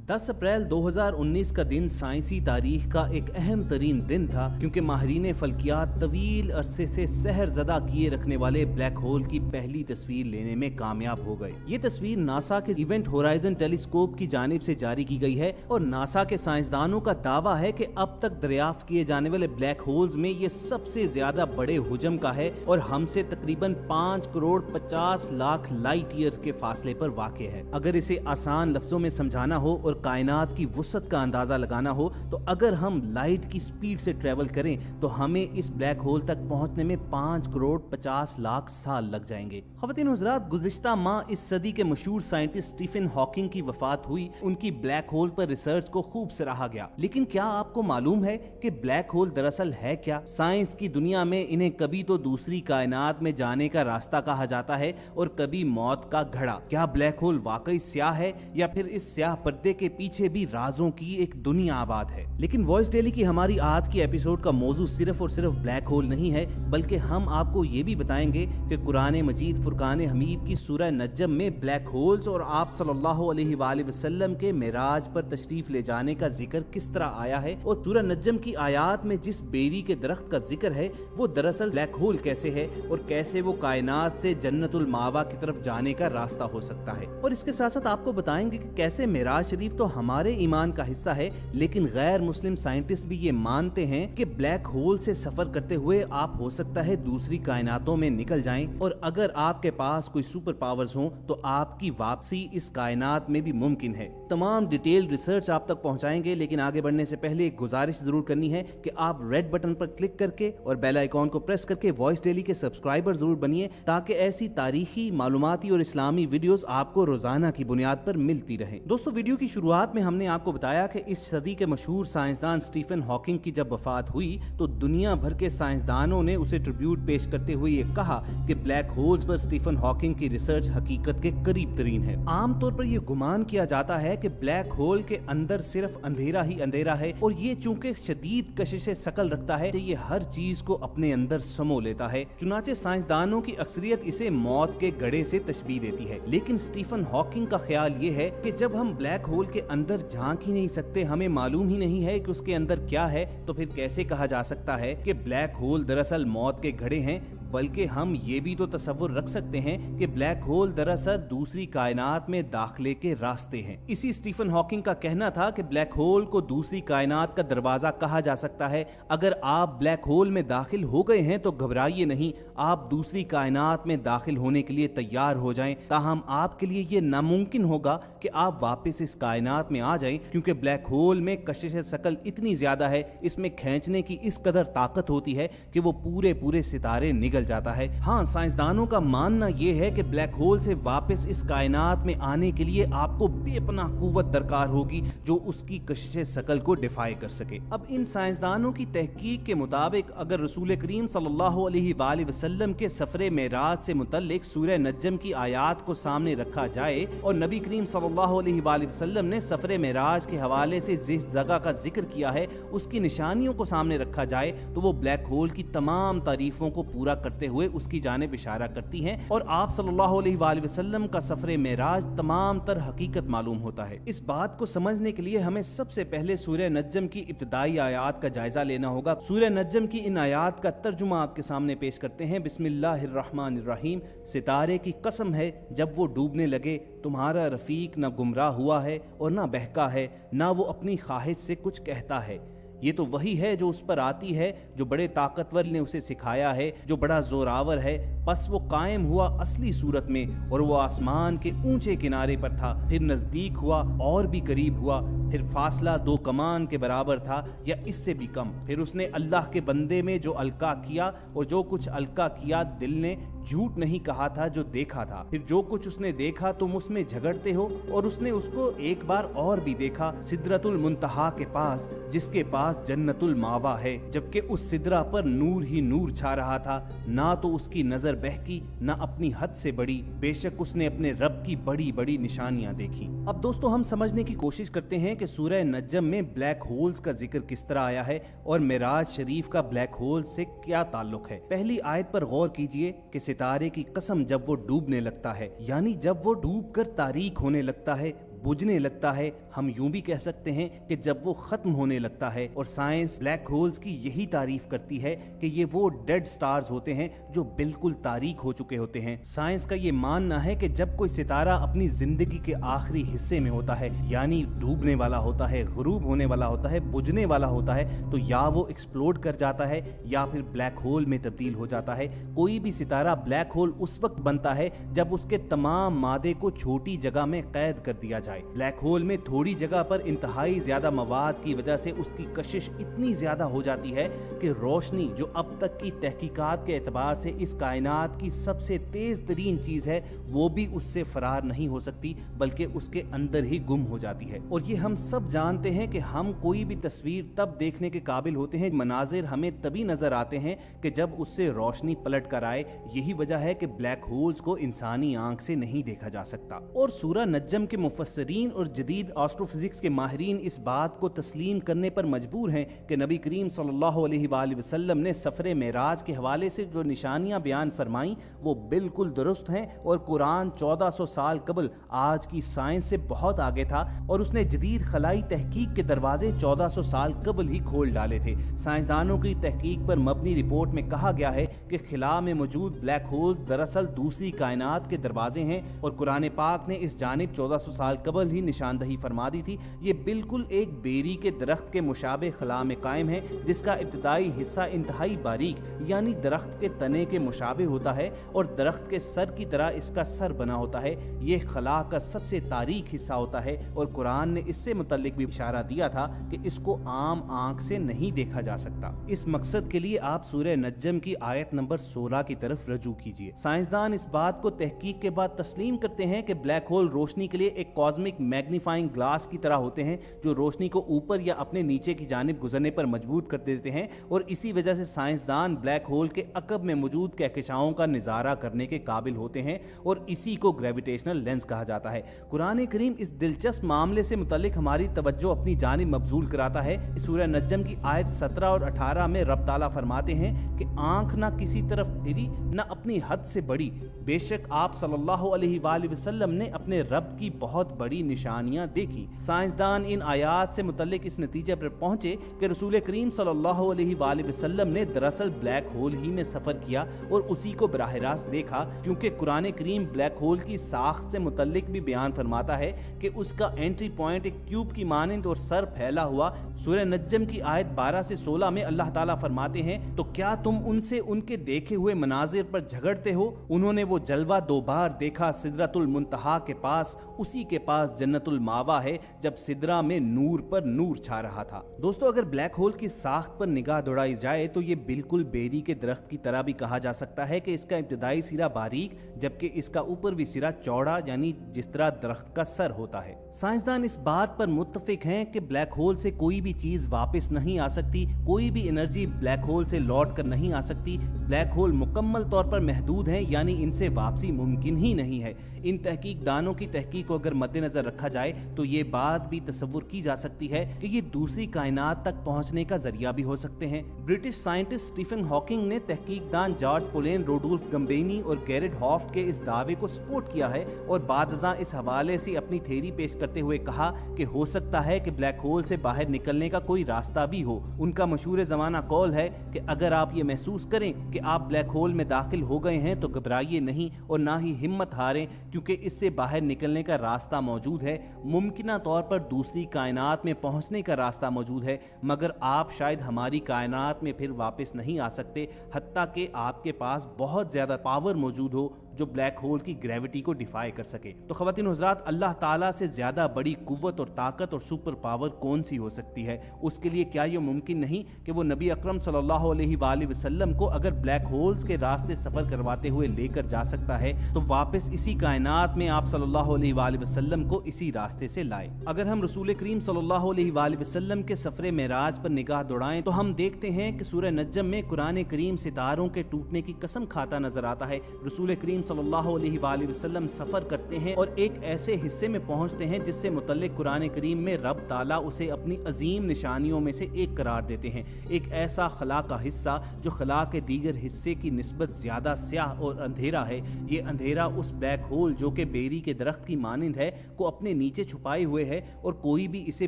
10 अप्रैल 2019 का दिन साइंसी तारीख का एक अहम तरीन दिन था, क्योंकि माहिरीन फल्कियात तवील अरसे से सहर ज़दा किए रखने वाले ब्लैक होल की पहली तस्वीर लेने में कामयाब हो गए। ये तस्वीर नासा के इवेंट होराइजन टेलीस्कोप की जानिब से जारी की गई है और नासा के साइंसदानों का दावा है कि अब तक दरियाफ्त किए जाने वाले ब्लैक होल्स में ये सबसे ज्यादा बड़े हुजम का है और हमसे तकरीबन 5 करोड़ 50 लाख लाइट ईयर्स के फासले पर वाक़ है। अगर इसे आसान लफ्जों में समझाना हो और कायनात की वुसअत का अंदाजा लगाना हो तो अगर हम लाइट की स्पीड से ट्रेवल करें तो हमें इस ब्लैक होल तक पहुंचने में 5 करोड़ 50 लाख साल लग जाएंगे। ख़वातीन हुज़रात, गुज़िश्ता माह इस सदी के मशहूर साइंटिस्ट स्टीफन हॉकिंग की वफात हुई। उनकी ब्लैक होल पर रिसर्च को खूब सराहा गया, लेकिन क्या आपको मालूम है कि ब्लैक होल दरअसल है क्या? साइंस की दुनिया में इन्हें कभी तो दूसरी कायनात में जाने का रास्ता कहा जाता है और कभी मौत का घड़ा। क्या ब्लैक होल वाकई स्याह है या फिर इस स्याह पर्दे के पीछे भी राजों की एक दुनिया आबाद है? लेकिन वॉइस डेली की हमारी आज की एपिसोड का मौजू सिर्फ और सिर्फ ब्लैक होल नहीं है, बल्कि हम आपको ये भी बताएंगे कि कुरान मजीद फुरकान हमीद की सूरह नज्म में ब्लैक होल्स और आप सल्लल्लाहु अलैहि वसल्लम के मेराज पर तशरीफ ले जाने का जिक्र किस तरह आया है और सूरह नज्म की आयात में जिस बेरी के दरख्त का जिक्र है वो दरअसल ब्लैक होल कैसे है और कैसे वो कायनात से जन्नतुल मावा की तरफ जाने का रास्ता हो सकता है। और इसके साथ साथ आपको बताएंगे कि कैसे मेराज शरीफ तो हमारे ईमान का हिस्सा है, लेकिन गैर मुस्लिम साइंटिस्ट भी ये मानते हैं कि ब्लैक होल से सफर करते हुए आप हो सकता है दूसरी कायनातों में निकल जाएं और अगर आपके पास कोई सुपर पावर्स हो तो आपकी वापसी इस कायनात में भी मुमकिन है। तमाम डिटेल रिसर्च आप तक पहुंचाएंगे, लेकिन आगे बढ़ने से पहले एक गुजारिश जरूर करनी है कि आप रेड बटन पर क्लिक करके और बेल आइकॉन को प्रेस करके वॉइस डेली के सब्सक्राइबर जरूर बनिए, ताकि ऐसी तारीखी, मालूमाती और इस्लामी वीडियोस आपको रोजाना की बुनियाद पर मिलती रहे। दोस्तों, वीडियो की शुरुआत में हमने आपको बताया कि इस सदी के मशहूर साइंसदान स्टीफन हॉकिंग की जब वफात हुई तो दुनिया भर के साइंसदानों ने उसे ट्रिब्यूट पेश करते हुए ये कहा कि ब्लैक होल्स पर स्टीफन हॉकिंग की रिसर्च हकीकत के करीब तरीन है। आमतौर पर यह गुमान किया जाता है कि ब्लैक होल के अंदर सिर्फ अंधेरा ही अंधेरा है और ये चूंकि शदीद कशिश शकल रखता है, ये हर चीज को अपने अंदर समो लेता है। चुनाचे साइंसदानों की अक्सरियत इसे मौत के गड़े से तशबीह देती है, लेकिन स्टीफन हॉकिंग का ख्याल ये है कि जब हम ब्लैक होल के अंदर झांक ही नहीं सकते, हमें मालूम ही नहीं है कि उसके अंदर क्या है, तो फिर कैसे कहा जा सकता है कि ब्लैक होल दरअसल मौत के घड़े हैं? बल्कि हम ये भी तो तसव्वुर रख सकते हैं कि ब्लैक होल दरअसल दूसरी कायनात में दाखिले के रास्ते हैं। इसी स्टीफन हॉकिंग का कहना था कि ब्लैक होल को दूसरी कायनात का दरवाजा कहा जा सकता है। अगर आप ब्लैक होल में दाखिल हो गए हैं तो घबराइए नहीं, आप दूसरी कायनात में दाखिल होने के लिए तैयार हो जाएं। ताहम आपके लिए ये नामुमकिन होगा कि आप वापस इस कायनात में आ जाएं, क्योंकि ब्लैक होल में कशिश शकल इतनी ज्यादा है, इसमें खींचने की इस कदर ताकत होती है कि वो पूरे पूरे सितारे निगल जाता है। हाँ, साइंसदानों का मानना यह है कि ब्लैक होल से वापस इस कायनात में आने के लिए आपको बेपनाह कुव्वत दरकार होगी जो उसकी कशिश शकल को डिफाई कर सके। अब इन साइंसदानों की तहकीक के मुताबिक अगर रसूल करीम सल्लल्लाहु अलैहि वसल्लम के सफरे मेराज से मुतल्लिक सूरह नज्म की आयात को सामने रखा जाए और नबी करीम सल्लल्लाहु अलैहि वसल्लम ने सफरे मेराज के हवाले से जिस जगह का जिक्र किया है उसकी निशानियों को सामने रखा जाए तो वो ब्लैक होल की तमाम तारीफों को पूरा करते हुए उसकी जानिब इशारा करती हैं और आप सल्लल्लाहु अलैहि वसल्लम का सफरे मेराज तमाम तर हकीकत मालूम होता है। इस बात को समझने के लिए हमें सबसे पहले सूरह नज्म की इब्तिदाई आयात का जायजा लेना होगा। सूरह नज्म की इन आयात का तर्जुमा आपके सामने पेश करते हैं। बिस्मिल्लाहिर्रहमानिर्रहीम। सितारे की कसम है जब वो डूबने लगे, तुम्हारा रफीक न गुमराह हुआ है और न बहका है, न वो अपनी ख्वाहिश से कुछ कहता है। ये तो वही है जो उस पर आती है, जो बड़े ताकतवर ने उसे सिखाया है, जो बड़ा जोरावर है। बस वो कायम हुआ असली सूरत में और वो आसमान के ऊंचे किनारे पर था, फिर नजदीक हुआ और भी करीब हुआ, फिर फासला 2 कमान के बराबर था या इससे भी कम। फिर उसने अल्लाह के बंदे में जो अलका किया और जो कुछ अलका किया दिल ने झूठ नहीं कहा था जो देखा था। फिर जो कुछ उसने देखा तुम उसमें झगड़ते हो और उसने उसको एक बार और भी देखा, सिदरतुल मुंतहा के पास, जिसके पास जन्नतुल मावा है, जबकि उस सिदरा पर नूर ही नूर छा रहा था। ना तो उसकी नजर बहकी ना अपनी हद से बड़ी, बेशक उसने अपने रब की बड़ी बड़ी निशानियां देखी। अब दोस्तों, हम समझने की कोशिश करते हैं कि सूरह नज्म में ब्लैक होल्स का जिक्र किस तरह आया है और मेराज शरीफ का ब्लैक होल से क्या ताल्लुक है। पहली आयत पर गौर कीजिए कि सितारे की कसम जब वो डूबने लगता है, यानी जब वो डूब कर तारीक होने लगता है, बुझने लगता है, हम यूं भी कह सकते हैं कि जब वो खत्म होने लगता है। और साइंस ब्लैक होल्स की यही तारीफ करती है कि ये वो डेड स्टार्स होते हैं जो बिल्कुल तारीक हो चुके होते हैं। साइंस का ये मानना है कि जब कोई सितारा अपनी जिंदगी के आखिरी हिस्से में होता है, यानी डूबने वाला होता है, गुरूब होने वाला होता है, बुझने वाला होता है, तो या वो एक्सप्लोड कर जाता है या फिर ब्लैक होल में तब्दील हो जाता है। कोई भी सितारा ब्लैक होल उस वक्त बनता है जब उसके तमाम मादे को छोटी जगह में कैद कर दिया जाए। ब्लैक होल में थोड़ी जगह पर इंतहाई ज्यादा मवाद की वजह से उसकी कशिश इतनी ज्यादा हो जाती है कि रोशनी, जो अब तक की तहकीकात के एतबार से इस कायनात की सबसे तेज तरीन चीज है, वो भी उससे फरार नहीं हो सकती बल्कि उसके अंदर ही गुम हो जाती है। और ये हम सब जानते हैं कि हम कोई भी तस्वीर तब देखने के काबिल होते हैं, मनाजिर हमें तभी नजर आते हैं कि जब उससे रोशनी पलट कर आए। यही वजह है कि ब्लैक होल्स को इंसानी आंख से नहीं देखा जा सकता। और सूरह नज्म के मुफस्सरीन और जदीद एस्ट्रोफिजिक्स के माहिरीन इस बात को तस्लीम करने पर मजबूर हैं कि नबी करीम सल्लल्लाहु अलैहि वसल्लम ने सफरे मेराज के हवाले से जो निशानियां बयान फरमाई वो बिल्कुल दुरुस्त हैं। और कुरान 1400 साल कबल आज की साइंस से बहुत आगे था और उसने जदीद खलाई तहकीक के दरवाजे 1400 साल कबल ही खोल डाले थे। साइंसदानों की तहकीक पर मबनी रिपोर्ट में कहा गया है कि खिला में मौजूद ब्लैक होल्स दरअसल दूसरी कायनात के दरवाजे हैं और कुरान पाक ने इस जानिब 1400 साल कबल ही निशानदही फरमा दी थी। ये बिल्कुल एक बेरी के दरख्त के मुशाबे खला में कायम है, जिसका इब्तदाई हिस्सा इंतहाई बारीक यानी दरख्त के तने के मुशाबे होता है और दरख्त के सर की तरह इसका सर बना होता है। ये खला का सबसे तारीक हिस्सा होता है और कुरान ने इससे मुतल्लिक भी इशारा दिया था कि इसको आम आंख से नहीं देखा जा सकता। इस मकसद के लिए आप सूरह नज्म की आयत नंबर 16 की तरफ रजू कीजिए। साइंसदान इस बात को तहकीक के बाद तस्लीम करते हैं कि ब्लैक होल रोशनी के लिए एक कॉस्मिक मैग्नीफाइंग ग्लास की तरह होते हैं जो रोशनी को ऊपर या अपने नीचे की जानिब गुजरने पर मजबूर कर देते हैं। और इसी वजह से साइंसदान ब्लैक होल के अकब में मौजूद कहकशाओं का निजारा करने के काबिल होते हैं और इसी को ग्रेविटेशनल लेंस कहा जाता है। कुरान करीम इस दिलचस्प मामले से मुतल्लिक हमारी तवज्जो अपनी जानिब मबजूल कराता है। सूरह नज्म की आयत 17 और 18 में रब ताला फरमाते हैं कि आंख ना किसी तरफ फिरी न अपनी हद से बड़ी, बेशक आप सल्लल्लाहु अलैहि वसल्लम ने अपने रब की बहुत बड़ी निशानियां देखी। साइंसदान इन आयात से मुतल्लिक इस नतीजे पर पहुंचे कि रसूल करीम सल्लल्लाहु अलैहि वसल्लम ने दरअसल ब्लैक होल ही में सफर किया और उसी को बराह रास्त देखा, क्योंकि कुरान करीम ब्लैक होल की साख्त से मुतल्लिक भी बयान फरमाता है कि उसका एंट्री पॉइंट एक ट्यूब की मानिंद और सर फैला हुआ। सूरह नज्म की आयत 12 से 16 में अल्लाह ताला फरमाते हैं, तो क्या तुम उनसे उनके देखे हुए मनाजिर पर झगड़ते हो? उन्होंने वो जलवा 2 बार देखा सिदरतुल मुंतहा के पास, उसी के पास जन्नतुल मावा है, जब सिदरा में नूर पर नूर छा रहा था। दोस्तों, अगर ब्लैक होल की साख्त पर निगाह दौड़ाई जाए तो ये बिल्कुल बेरी के दरख्त की तरह भी कहा जा सकता है कि इसका इब्तदाई सिरा बारीक जबकि इसका ऊपरवी सिरा चौड़ा, यानी जिस तरह दरख्त का सर होता है। साइंसदान इस बात पर मुत्तफिक हैं कि ब्लैक होल से कोई भी चीज वापस नहीं आ सकती, कोई भी एनर्जी ब्लैक होल से लौट कर नहीं आ सकती। ब्लैक होल मुकम्मल तौर पर महदूद है, यानी इनसे वापसी मुमकिन ही नहीं है। इन तहकीक दानों की तहकीक को अगर मद्देनजर रखा जाए तो ये बात भी तसव्वुर की जा सकती है कि ये दूसरी कायनात तक पहुंचने का जरिया भी हो सकते हैं। ब्रिटिश साइंटिस्ट स्टीफन हॉकिंग ने तहकीकदान जॉर्ज पोलेन, रोडोल्फ गम्बेनी और गैरेट हॉफ्ट के इस दावे को सपोर्ट किया है और बादशाह इस हवाले से अपनी थ्योरी पेश करते हुए कहा कि हो सकता है कि ब्लैक होल से बाहर निकलने का कोई रास्ता भी हो। उनका मशहूर जमाना कौल है कि अगर आप ये महसूस करें कि आप ब्लैक होल में दाखिल हो गए हैं तो घबराइए नहीं और ना ही हिम्मत हारें, क्योंकि इससे बाहर निकलने का रास्ता मौजूद है। मुमकिना तौर पर दूसरी कायनात में पहुंचने का रास्ता मौजूद है, मगर आप शायद हमारी कायनात में फिर वापस नहीं आ सकते, हत्ता कि आपके पास बहुत ज्यादा पावर मौजूद हो जो ब्लैक होल की ग्रेविटी को डिफाई कर सके। तो ख़वातीन हज़रात, अल्लाह ताला से ज्यादा बड़ी कुव्वत और ताकत और सुपर पावर कौन सी हो सकती है? उसके लिए क्या ये मुमकिन नहीं कि वो नबी अकरम सल्लल्लाहु अलैहि वसल्लम को अगर ब्लैक होल्स के रास्ते सफर करवाते हुए लेकर जा सकता है तो वापस इसी कायनात में आप सल्लल्लाहु अलैहि वसल्लम को इसी रास्ते से लाए। अगर हम रसूल करीम सल्लल्लाहु अलैहि वसल्लम के सफरे मेराज पर निगाह दौड़ाएं तो हम देखते हैं कि सूरह नज्म में कुरान करीम सितारों के टूटने की कसम खाता नजर आता है। रसूल करीम सल्लल्लाहु अलैहि वसल्लम सफर करते हैं और एक ऐसे हिस्से में पहुंचते हैं जिससे मुतल्लिक कुरान करीम में रब ताला उसे अपनी अजीम निशानियों में से एक करार देते हैं। एक ऐसा खला का हिस्सा जो खला के दीगर हिस्से की निस्बत ज्यादा स्याह और अंधेरा है। ये अंधेरा उस ब्लैक होल जो कि बेरी के दरख्त की मानिंद है को अपने नीचे छुपाए हुए है और कोई भी इसे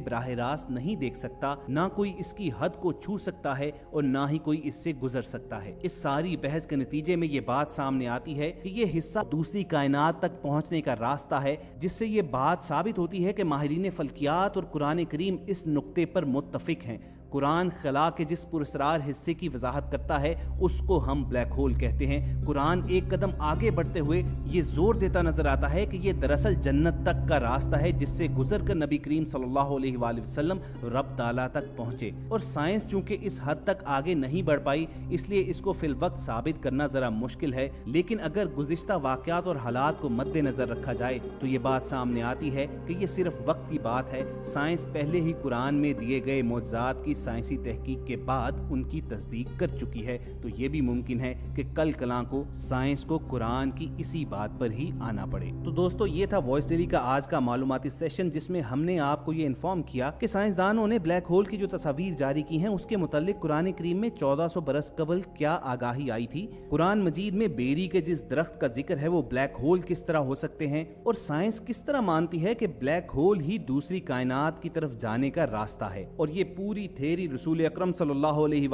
बराह रास्त नहीं देख सकता, ना कोई इसकी हद को छू सकता है और ना ही कोई इससे गुजर सकता है। इस सारी बहस के नतीजे में ये बात सामने आती है कि ये हिस्सा दूसरी कायनात तक पहुंचने का रास्ता है, जिससे ये बात साबित होती है कि माहिरीन फल्कियात और कुरान करीम इस नुक्ते पर मुत्तफिक हैं। कुरान खला के जिस पुरस्रार हिस्से की वजाहत करता है उसको हम ब्लैक होल कहते हैं। कुरान एक कदम आगे बढ़ते हुए ये जोर देता नजर आता है कि ये दरअसल जन्नत तक का रास्ता है जिससे गुजर कर नबी करीम सल्लल्लाहु अलैहि वसल्लम रब ताला तक पहुंचे। और साइंस चूंकि इस हद तक आगे नहीं बढ़ पाई इसलिए इसको फिल वक्त साबित करना जरा मुश्किल है, लेकिन अगर गुज़िश्ता वाक़यात और हालात को मद्देनजर रखा जाए तो ये बात सामने आती है कि ये सिर्फ वक्त की बात है। साइंस पहले ही कुरान में दिए गए मौजज़ात की साइंसी तहकीक के बाद उनकी तस्दीक कर चुकी है, तो ये भी मुमकिन है कि कल कलां को साइंस को कुरान की इसी बात पर ही आना पड़े। तो दोस्तों ये था वॉइस डेली का आज का मालूमाती सेशन जिसमें हमने आपको ये इन्फॉर्म किया कि साइंसदानों ने ब्लैक होल की जो तस्वीर जारी की हैं उसके मुतालिक कुरान करीम में 1400 बरस कबल क्या आगाही आई थी, कुरान मजीद में बेरी के जिस दरख्त का जिक्र है वो ब्लैक होल किस तरह हो सकते हैं और साइंस किस तरह मानती है कि ब्लैक होल ही दूसरी कायनात की तरफ जाने का रास्ता है। और ये पूरी थ्योरी रसूल अकरम सल्लल्लाहु अलैहि